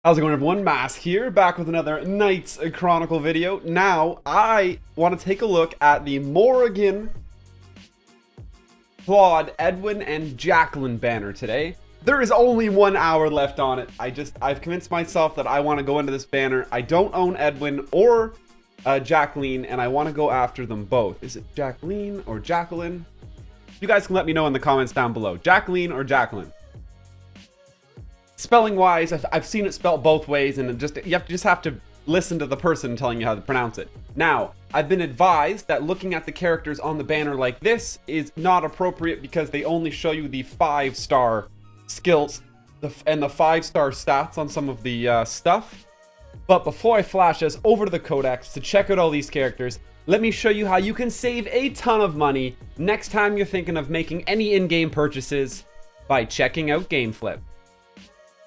How's it going, everyone? Mask here, back with another Knights Chronicle video. Now, I want to take a look at the Morrigan, Claude, Edwin, and Jacqueline banner today. There is only 1 hour left on it. I've convinced myself that I want to go into this banner. I don't own Edwin or Jacqueline, and I want to go after them both. Is it Jacqueline or Jacqueline? You guys can let me know in the comments down below. Jacqueline or Jacqueline? Spelling wise, I've seen it spelled both ways, and you just have to listen to the person telling you how to pronounce it. Now, I've been advised that looking at the characters on the banner like this is not appropriate because they only show you the 5-star skills and the 5-star stats on some of the stuff. But before I flash us over to the codex to check out all these characters, let me show you how you can save a ton of money next time you're thinking of making any in-game purchases by checking out GameFlip.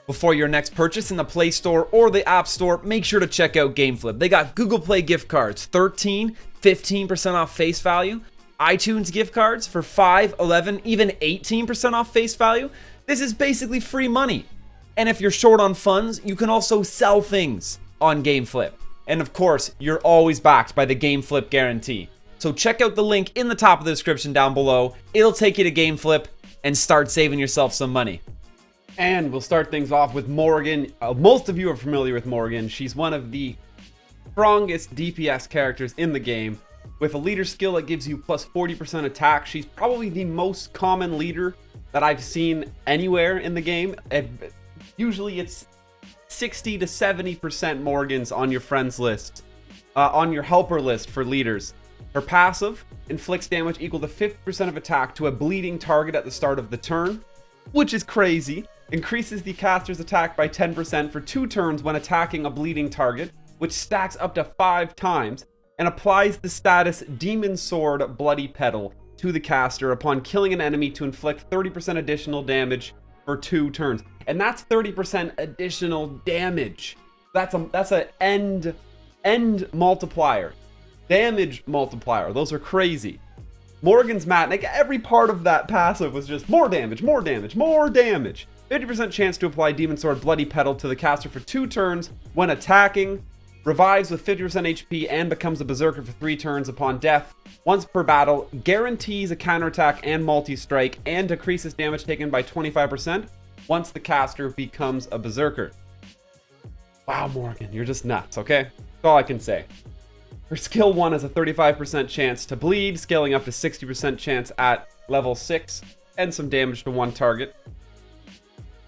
Before your next purchase in the Play Store or the App Store, make sure to check out GameFlip. They got Google Play gift cards, 15% off face value. iTunes gift cards for 5, 11, even 18% off face value. This is basically free money. And if you're short on funds, you can also sell things on GameFlip. And of course, you're always backed by the GameFlip guarantee. So check out the link in the top of the description down below. It'll take you to GameFlip and start saving yourself some money. And we'll start things off with Morrigan. Most of you are familiar with Morrigan. She's one of the strongest DPS characters in the game. With a leader skill that gives you plus 40% attack, she's probably the most common leader that I've seen anywhere in the game. Usually it's 60 to 70% Morgans on your friends list, on your helper list for leaders. Her passive inflicts damage equal to 50% of attack to a bleeding target at the start of the turn, which is crazy. Increases the caster's attack by 10% for 2 turns when attacking a bleeding target, which stacks up to 5 times, and applies the status Demon Sword Bloody Petal to the caster upon killing an enemy to inflict 30% additional damage for 2 turns. And that's 30% additional damage. That's a end multiplier. Damage multiplier. Those are crazy. Morrigan's mat, like every part of that passive was just more damage, more damage, more damage. 50% chance to apply Demon Sword Bloody Petal to the caster for 2 turns when attacking. Revives with 50% HP and becomes a berserker for 3 turns upon death. Once per battle, guarantees a counterattack and multi-strike, and decreases damage taken by 25% once the caster becomes a berserker. Wow, Morrigan, you're just nuts, okay? That's all I can say. Her skill 1 has a 35% chance to bleed, scaling up to 60% chance at level 6, and some damage to 1 target.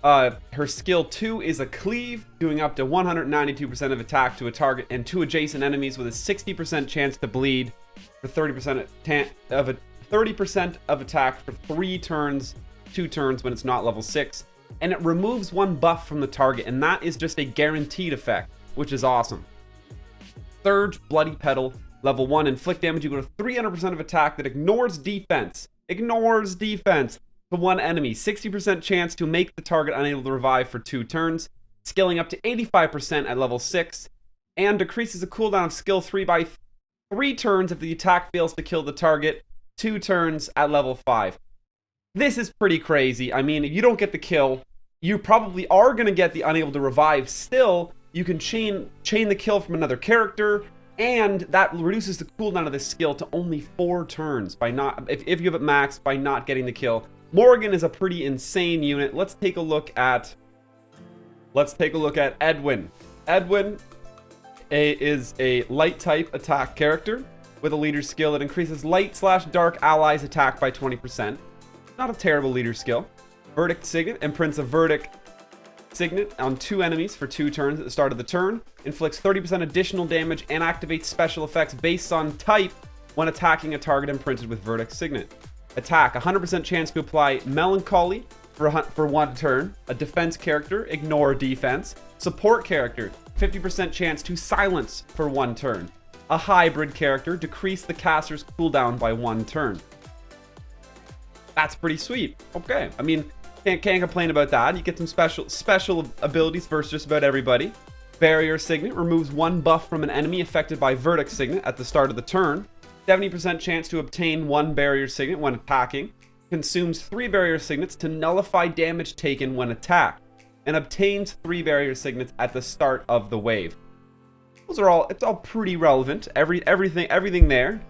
Her skill 2 is a cleave, doing up to 192% of attack to a target and 2 adjacent enemies with a 60% chance to bleed for 30% of attack for 3 turns, 2 turns when it's not level 6. And it removes 1 buff from the target, and that is just a guaranteed effect, which is awesome. Surge Bloody Petal, level 1, inflict damage equal to 300% of attack that ignores defense. Ignores defense. To 1 enemy, 60% chance to make the target unable to revive for 2 turns, scaling up to 85% at level 6, and decreases the cooldown of skill 3 by 3 turns if the attack fails to kill the target, 2 turns at level 5. This is pretty crazy. I mean, if you don't get the kill, you probably are going to get the unable to revive still. You can chain the kill from another character, and that reduces the cooldown of this skill to only 4 turns by not, if you have it maxed, by not getting the kill. Morrigan is a pretty insane unit. Let's take a look at Edwin. Edwin is a light type attack character with a leader skill that increases light/dark allies attack by 20%. Not a terrible leader skill. Verdict Signet imprints a Verdict Signet on 2 enemies for 2 turns at the start of the turn. Inflicts 30% additional damage and activates special effects based on type when attacking a target imprinted with Verdict Signet. Attack, 100% chance to apply Melancholy for 1 turn. A defense character, ignore defense. Support character, 50% chance to silence for 1 turn. A hybrid character, decrease the caster's cooldown by 1 turn. That's pretty sweet. Okay, I mean, can't complain about that. You get some special abilities versus just about everybody. Barrier Signet removes 1 buff from an enemy affected by Verdict Signet at the start of the turn. 70% chance to obtain 1 barrier signet when attacking. Consumes 3 barrier signets to nullify damage taken when attacked. and obtains 3 barrier signets at the start of the wave. Those are all, it's all pretty relevant. Everything there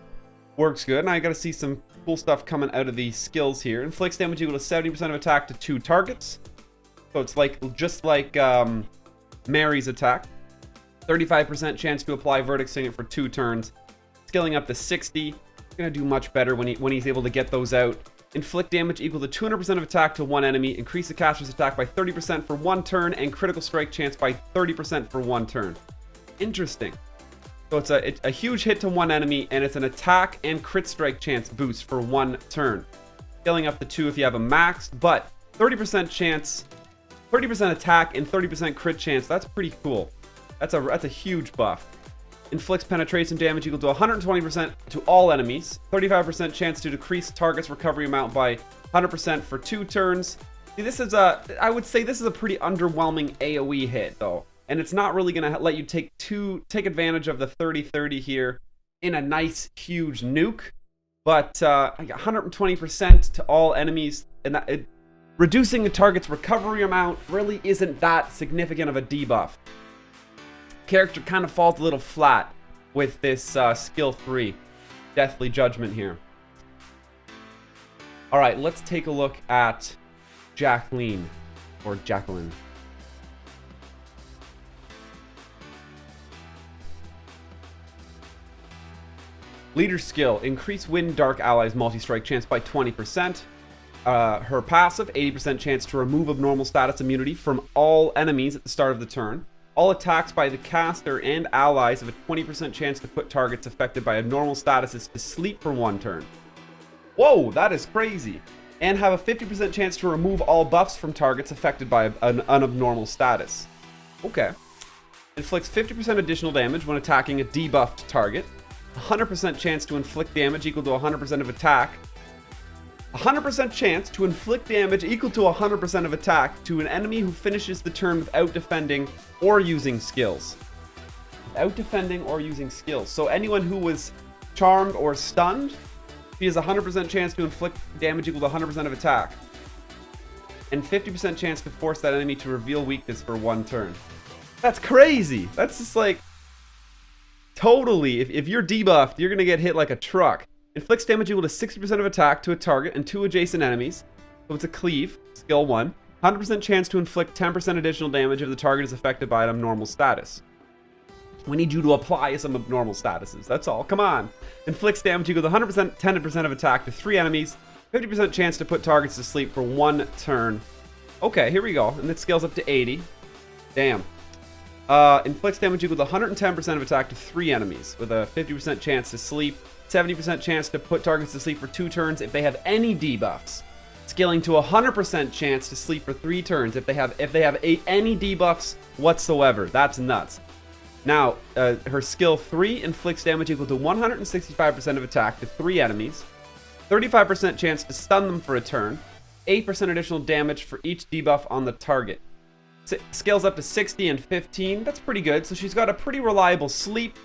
works good. And I gotta see some cool stuff coming out of the skills here. Inflicts damage equal to 70% of attack to 2 targets. So it's like, just like Mary's attack. 35% chance to apply verdict signet for 2 turns. Scaling up to 60. Gonna do much better when he's able to get those out. Inflict damage equal to 200% of attack to 1 enemy. Increase the caster's attack by 30% for 1 turn, and critical strike chance by 30% for 1 turn. Interesting. So it's a huge hit to 1 enemy, and it's an attack and crit strike chance boost for 1 turn. Scaling up to 2 if you have a max, but 30% chance, 30% attack and 30% crit chance. That's pretty cool. That's a huge buff. Inflicts penetration damage equal to 120% to all enemies. 35% chance to decrease target's recovery amount by 100% for 2 turns. See, this is I would say this is a pretty underwhelming AoE hit though. And it's not really going to let you take advantage of the 30-30 here in a nice huge nuke. But 120% to all enemies, and reducing the target's recovery amount really isn't that significant of a debuff. Character kind of falls a little flat with this skill 3, Deathly Judgment here. All right, let's take a look at Jacqueline, or Jacqueline. Leader skill, increase Wind Dark allies multi-strike chance by 20%. Her passive, 80% chance to remove abnormal status immunity from all enemies at the start of the turn. All attacks by the caster and allies have a 20% chance to put targets affected by abnormal statuses to sleep for 1 turn. Whoa, that is crazy. And have a 50% chance to remove all buffs from targets affected by an abnormal status. Okay. Inflicts 50% additional damage when attacking a debuffed target. 100% chance to inflict damage equal to 100% of attack. 100% chance to inflict damage equal to 100% of attack to an enemy who finishes the turn without defending or using skills. Without defending or using skills. So anyone who was charmed or stunned, he has a 100% chance to inflict damage equal to 100% of attack. And 50% chance to force that enemy to reveal weakness for 1 turn. That's crazy! That's just like... Totally, if you're debuffed, you're gonna get hit like a truck. Inflicts damage equal to 60% of attack to a target and 2 adjacent enemies. So it's a cleave, skill 1. 100% chance to inflict 10% additional damage if the target is affected by an abnormal status. We need you to apply some abnormal statuses, that's all, come on. Inflicts damage equal to 100%, 10% of attack to 3 enemies. 50% chance to put targets to sleep for 1 turn. Okay, here we go, and it scales up to 80. Damn. Inflicts damage equal to 110% of attack to 3 enemies with a 50% chance to sleep. 70% chance to put targets to sleep for 2 turns if they have any debuffs. Scaling to 100% chance to sleep for 3 turns if they have any debuffs whatsoever. That's nuts. Now, her skill 3 inflicts damage equal to 165% of attack to 3 enemies. 35% chance to stun them for a turn. 8% additional damage for each debuff on the target. Scales up to 60 and 15. That's pretty good. So she's got a pretty reliable sleep,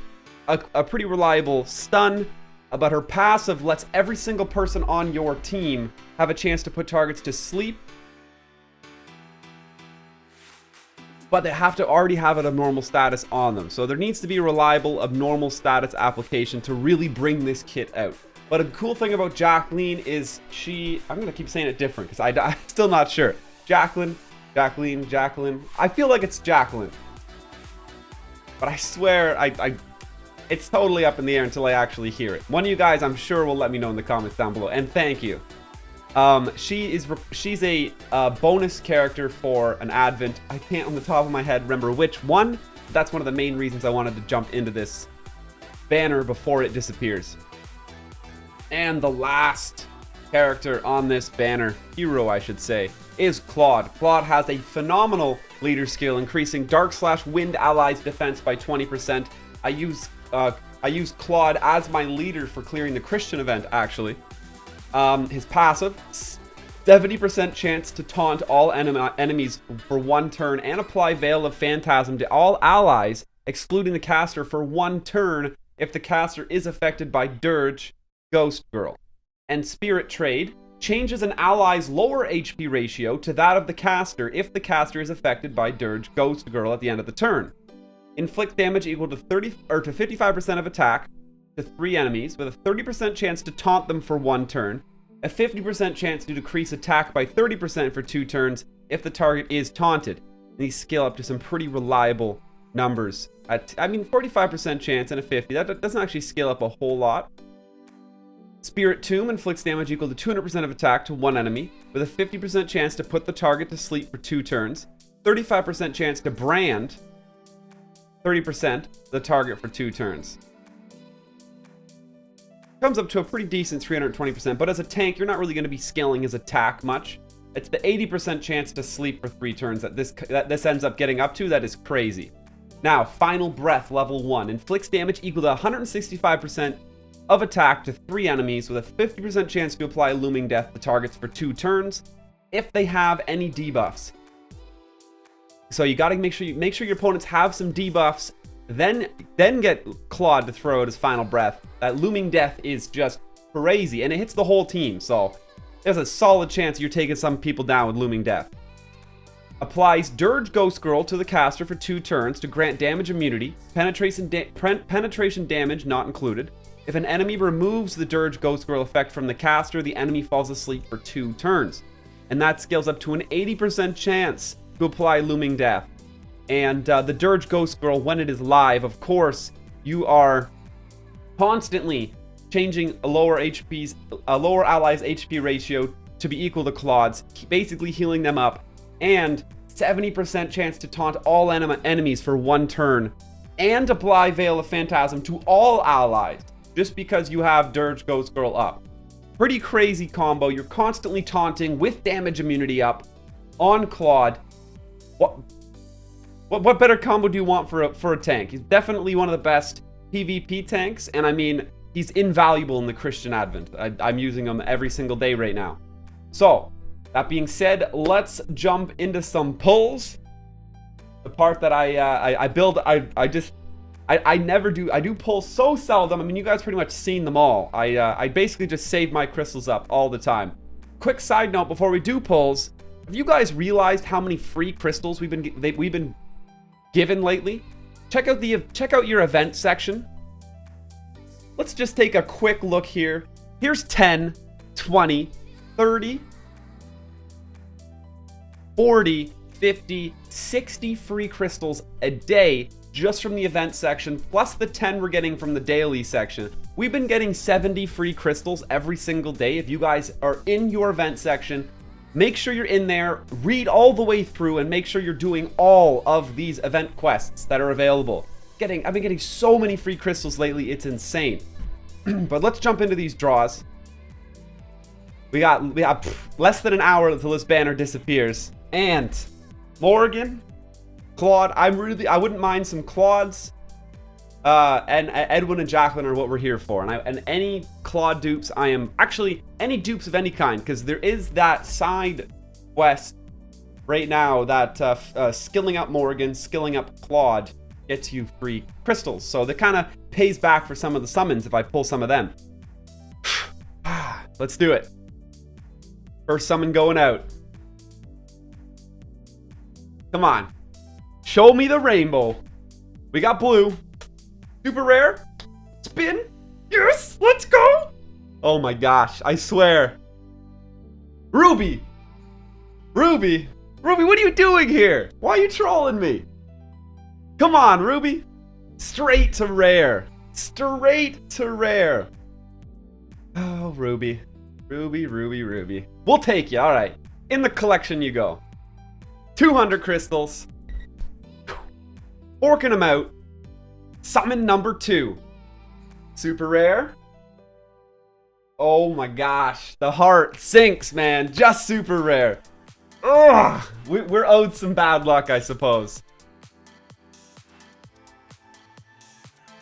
a pretty reliable stun, but her passive lets every single person on your team have a chance to put targets to sleep. But they have to already have an abnormal status on them. So there needs to be a reliable abnormal status application to really bring this kit out. But a cool thing about Jacqueline is I'm going to keep saying it different because I'm still not sure. Jacqueline. I feel like it's Jacqueline. But I swear, it's totally up in the air until I actually hear it. One of you guys, I'm sure, will let me know in the comments down below. And thank you. She's a bonus character for an Advent. I can't on the top of my head remember which one. But that's one of the main reasons I wanted to jump into this banner before it disappears. And the last character on this banner, hero I should say, is Claude. Claude has a phenomenal leader skill, increasing Dark/Wind allies defense by 20%. I use Claude as my leader for clearing the Christian event, actually. His passive, 70% chance to taunt all enemies for 1 turn and apply Veil of Phantasm to all allies, excluding the caster for 1 turn if the caster is affected by Dirge, Ghost Girl. And Spirit Trade, changes an ally's lower HP ratio to that of the caster if the caster is affected by Dirge Ghost Girl at the end of the turn. Inflict damage equal to 55% of attack to 3 enemies, with a 30% chance to taunt them for 1 turn, a 50% chance to decrease attack by 30% for 2 turns if the target is taunted. And these scale up to some pretty reliable numbers. I mean, 45% chance and a 50. That doesn't actually scale up a whole lot. Spirit Tomb inflicts damage equal to 200% of attack to 1 enemy, with a 50% chance to put the target to sleep for 2 turns, 35% chance to brand 30% the target for 2 turns. Comes up to a pretty decent 320%, but as a tank, you're not really going to be scaling his attack much. It's the 80% chance to sleep for 3 turns that this ends up getting up to. That is crazy. Now, Final Breath, level 1. Inflicts damage equal to 165% of attack to 3 enemies, with a 50% chance to apply Looming Death to targets for 2 turns if they have any debuffs. So you got to make sure your opponents have some debuffs, then get Claude to throw out his Final Breath. That Looming Death is just crazy, and it hits the whole team, so there's a solid chance you're taking some people down with Looming Death. Applies Dirge Ghost Girl to the caster for 2 turns to grant damage immunity, penetration damage not included. If an enemy removes the Dirge Ghost Girl effect from the caster, the enemy falls asleep for 2 turns. And that scales up to an 80% chance to apply Looming Death. And the Dirge Ghost Girl, when it is live, of course, you are constantly changing a lower ally's HP ratio to be equal to Claude's, basically healing them up, and 70% chance to taunt all enemies for 1 turn, and apply Veil of Phantasm to all allies, just because you have Dirge Ghost Girl up. Pretty crazy combo. You're constantly taunting with damage immunity up on Claude. What better combo do you want for a tank? He's definitely one of the best PvP tanks, and I mean, he's invaluable in the Christian Advent. I'm using him every single day right now. So, that being said, let's jump into some pulls. The part that I build, I never do. I do pulls so seldom. I mean, you guys pretty much seen them all. I basically just save my crystals up all the time. Quick side note before we do pulls, have you guys realized how many free crystals we've been given lately? Check out your event section. Let's just take a quick look here. Here's 10, 20, 30, 40, 50, 60 free crystals a day just from the event section, plus the 10 we're getting from the daily section. We've been getting 70 free crystals every single day. If you guys are in your event section, make sure you're in there, read all the way through, and make sure you're doing all of these event quests that are available. I've been getting so many free crystals lately, it's insane. But let's jump into these draws. We got less than an hour until this banner disappears. And Morrigan, Claude, I wouldn't mind some Claudes. And Edwin and Jacqueline are what we're here for. And any Claude dupes, any dupes of any kind, because there is that side quest right now that skilling up Morrigan, skilling up Claude gets you free crystals. So that kind of pays back for some of the summons if I pull some of them. Let's do it. First summon going out. Come on. Show me the rainbow. We got blue. Super rare. Spin. Yes, let's go. Oh my gosh, I swear. Ruby. Ruby, what are you doing here? Why are you trolling me? Come on, Ruby. Straight to rare. Straight to rare. Oh, Ruby. Ruby. We'll take you, all right. In the collection you go. 200 crystals. Forking them out. Summon number 2. Super rare. Oh my gosh. The heart sinks, man. Just super rare. Ugh. We're owed some bad luck, I suppose.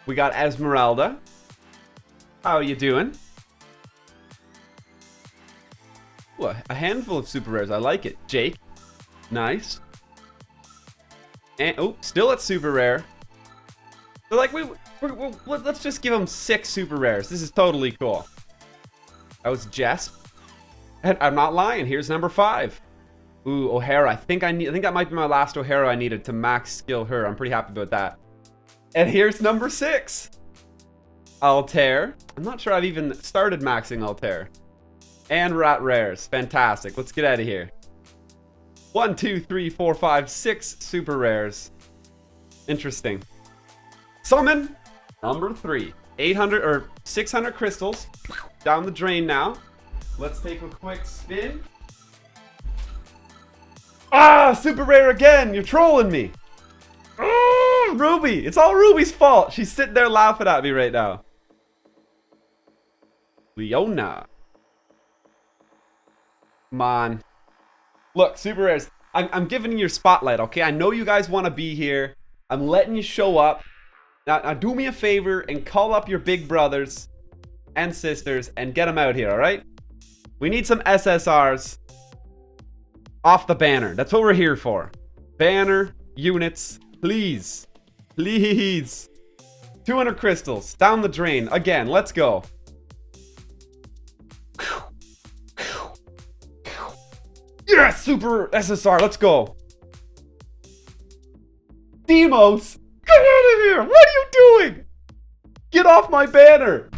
We got Esmeralda. How are you doing? Ooh, a handful of super rares. I like it. Jake. Nice. And oh, still at super rare. So like let's just give him 6 super rares. This is totally cool. That was Jess. And I'm not lying. Here's number 5. Ooh, O'Hara. I think that might be my last O'Hara I needed to max skill her. I'm pretty happy about that. And here's number 6. Altair. I'm not sure I've even started maxing Altair. And we're at rares. Fantastic. Let's get out of here. 1, 2, 3, 4, 5, 6 super rares. Interesting. Summon number 3. 800 or 600 crystals. Down the drain now. Let's take a quick spin. Ah, super rare again. You're trolling me. Oh, Ruby. It's all Ruby's fault. She's sitting there laughing at me right now. Leona. Come on. Look, super rares. I'm giving you your spotlight, okay? I know you guys want to be here. I'm letting you show up. Now do me a favor and call up your big brothers and sisters and get them out here, all right? We need some SSRs off the banner. That's what we're here for. Banner units, please. Please. 200 crystals down the drain. Again, let's go. Yes, super SSR. Let's go. Demos, get out of here. What are you doing? Get off my banner.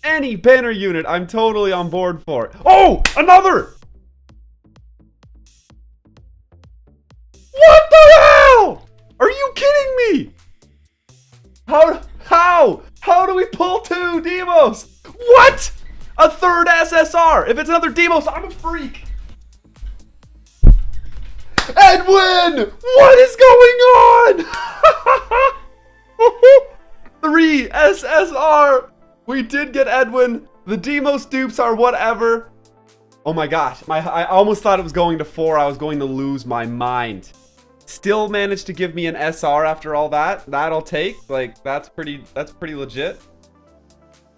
Any banner unit I'm totally on board for. Oh, another. What the hell? Are you kidding me? How do we pull 2 demos? What? A third SSR. If it's another demos, I'm a freak. Edwin! What is going on? 3 SSR. We did get Edwin. The demos dupes are whatever. Oh my gosh. I almost thought it was going to 4. I was going to lose my mind. Still managed to give me an SR after all that. That'll take. Like, that's pretty legit.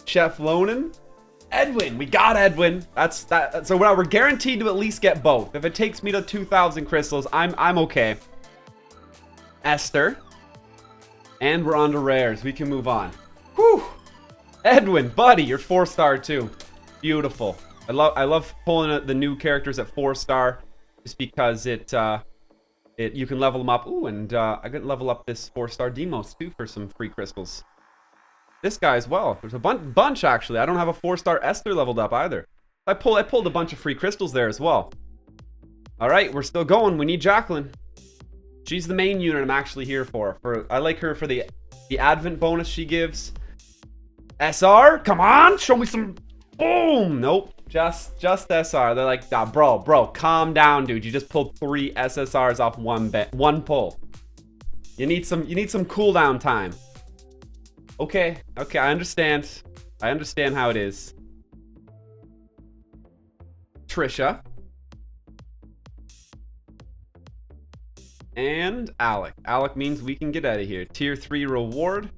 Chef Lonan. Edwin, we got Edwin. So now we're guaranteed to at least get both. If it takes me to 2,000 crystals, I'm okay. Esther. And we're on to rares. We can move on. Whew. Edwin, buddy, you're 4-star too. Beautiful. I love pulling the new characters at 4-star just because you can level them up. Ooh, and I can level up this 4-star Demos too for some free crystals. This guy as well. There's a bunch actually. I don't have a 4-star Esther leveled up either. I pulled a bunch of free crystals there as well. All right, we're still going. We need Jacqueline. She's the main unit I'm actually here for. I like her for the advent bonus she gives. SR, come on, show me some. Boom. Nope, just SR. They're like, nah, bro, calm down, dude. You just pulled 3 SSRs off one pull. You need some cooldown time. Okay, I understand. I understand how it is. Trisha. And Alec. Alec means we can get out of here. Tier 3 reward.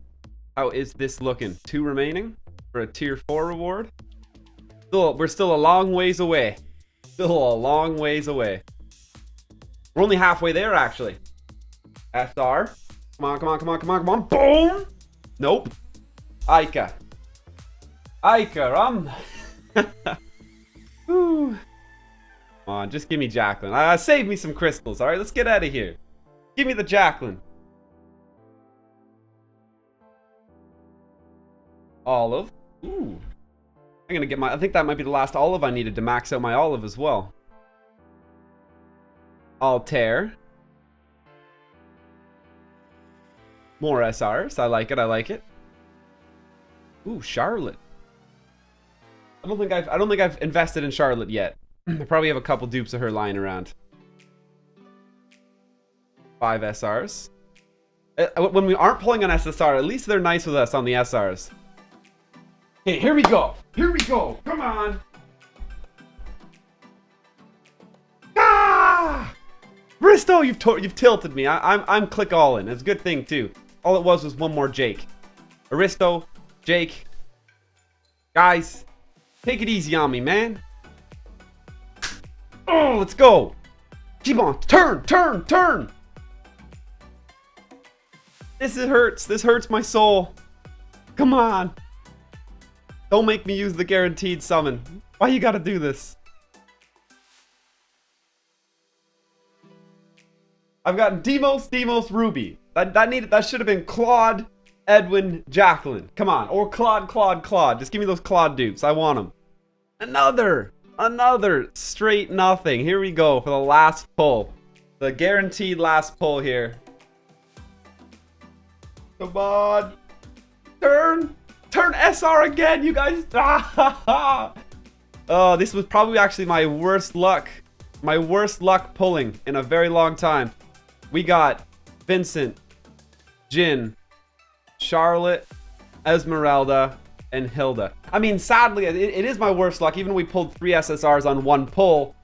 How is this looking? 2 remaining for a tier 4 reward. We're still a long ways away. Still a long ways away. We're only halfway there, actually. SR. Come on. Boom! Nope. Aika. Whew. Come on, just give me Jacqueline. Save me some crystals, alright? Let's get out of here. Give me the Jacqueline. Olive. Ooh. I think that might be the last olive I needed to max out my olive as well. Altair. More SRs. I like it. Ooh, Charlotte. I don't think I've invested in Charlotte yet. I probably have a couple dupes of her lying around. 5 SRs. When we aren't pulling an SSR, at least they're nice with us on the SRs. Okay, here we go. Come on. Ah! Bristow, you've tilted me. I'm click all in. It's a good thing too. All it was one more Jake. Aristo, Jake. Guys, take it easy on me, man. Oh, let's go. Keep on. Turn. This hurts. This hurts my soul. Come on. Don't make me use the guaranteed summon. Why you gotta do this? I've got Demos, Ruby. That should have been Claude, Edwin, Jacqueline. Come on. Or Claude. Just give me those Claude dupes. I want them. Another straight nothing. Here we go for the last pull. The guaranteed last pull here. Come on. Turn SR again, you guys. Oh, this was probably actually my worst luck pulling in a very long time. We got Vincent, Jin, Charlotte, Esmeralda, and Hilda. I mean, sadly, it is my worst luck. Even though we pulled 3 SSRs on one pull,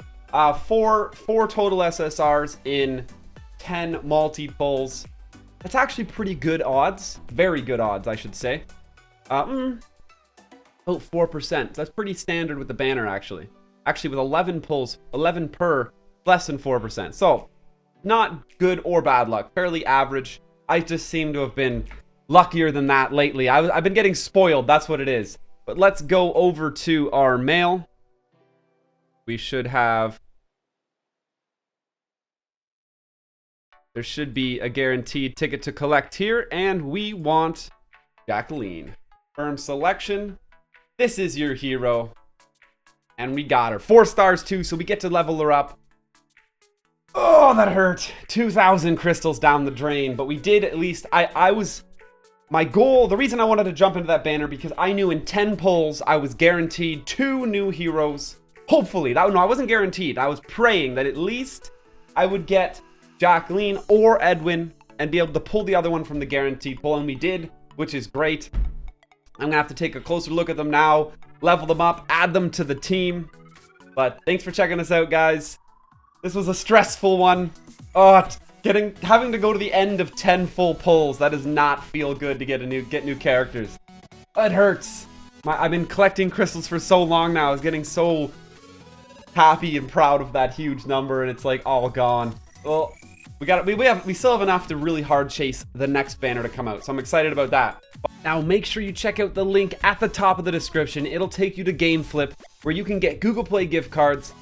four total SSRs in 10 multi-pulls. That's actually pretty good odds. Very good odds, I should say. About 4%. That's pretty standard with the banner, actually. Actually, with 11 pulls, 11 per, less than 4%. So, not good or bad luck. Fairly average. I just seem to have been luckier than that lately. I've been getting spoiled. That's what it is. But let's go over to our mail. We should have... There should be a guaranteed ticket to collect here. And we want Jacqueline. Firm selection. This is your hero. And we got her. 4 stars too, so we get to level her up. Oh, that hurt. 2,000 crystals down the drain. But we did at least... My goal, the reason I wanted to jump into that banner, because I knew in 10 pulls, I was guaranteed 2 new heroes. Hopefully. No, I wasn't guaranteed. I was praying that at least I would get Jacqueline or Edwin and be able to pull the other one from the guaranteed pull. And we did, which is great. I'm going to have to take a closer look at them now, level them up, add them to the team. But thanks for checking us out, guys. This was a stressful one. Oh, having to go to the end of 10 full pulls. That does not feel good to get new characters. It hurts. I've been collecting crystals for so long now. I was getting so happy and proud of that huge number, and it's like all gone. Well, we still have enough to really hard chase the next banner to come out, so I'm excited about that. Now make sure you check out the link at the top of the description. It'll take you to GameFlip, where you can get Google Play gift cards,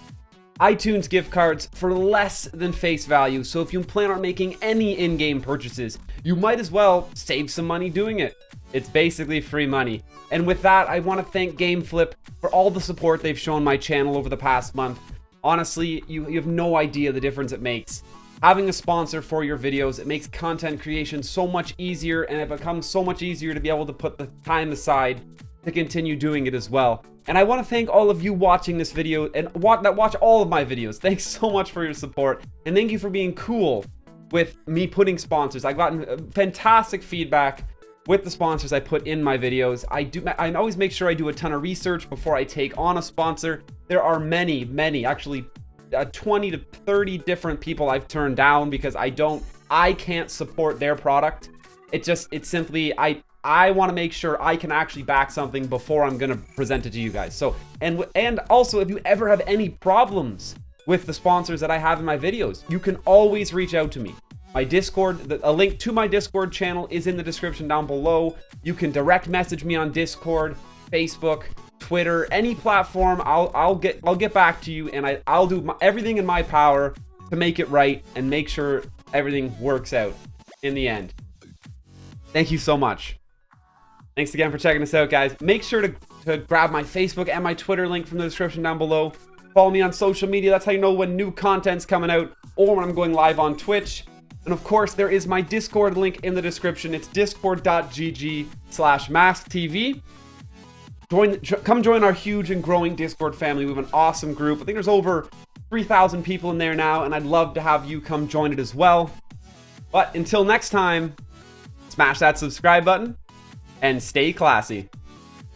iTunes gift cards for less than face value. So if you plan on making any in-game purchases, you might as well save some money doing it. It's basically free money. And with that, I want to thank GameFlip for all the support they've shown my channel over the past month. Honestly, you have no idea the difference it makes. Having a sponsor for your videos, it makes content creation so much easier, and it becomes so much easier to be able to put the time aside to continue doing it as well. And I want to thank all of you watching this video and that watch all of my videos. Thanks so much for your support, and thank you for being cool with me putting sponsors. I've gotten fantastic feedback with the sponsors I put in my videos. I always make sure I do a ton of research before I take on a sponsor. There are many, actually 20 to 30 different people I've turned down because I can't support their product. It's simply, I want to make sure I can actually back something before I'm going to present it to you guys. So, and also, if you ever have any problems with the sponsors that I have in my videos, you can always reach out to me. My Discord, a link to my Discord channel is in the description down below. You can direct message me on Discord, Facebook, Twitter, any platform. I'll get back to you, and I'll do everything in my power to make it right and make sure everything works out in the end. Thank you so much. Thanks again for checking us out, guys. Make sure to grab my Facebook and my Twitter link from the description down below. Follow me on social media. That's how you know when new content's coming out or when I'm going live on Twitch. And of course, there is my Discord link in the description. It's discord.gg/MasKTV. Come join our huge and growing Discord family. We have an awesome group. I think there's over 3,000 people in there now, and I'd love to have you come join it as well. But until next time, smash that subscribe button and stay classy.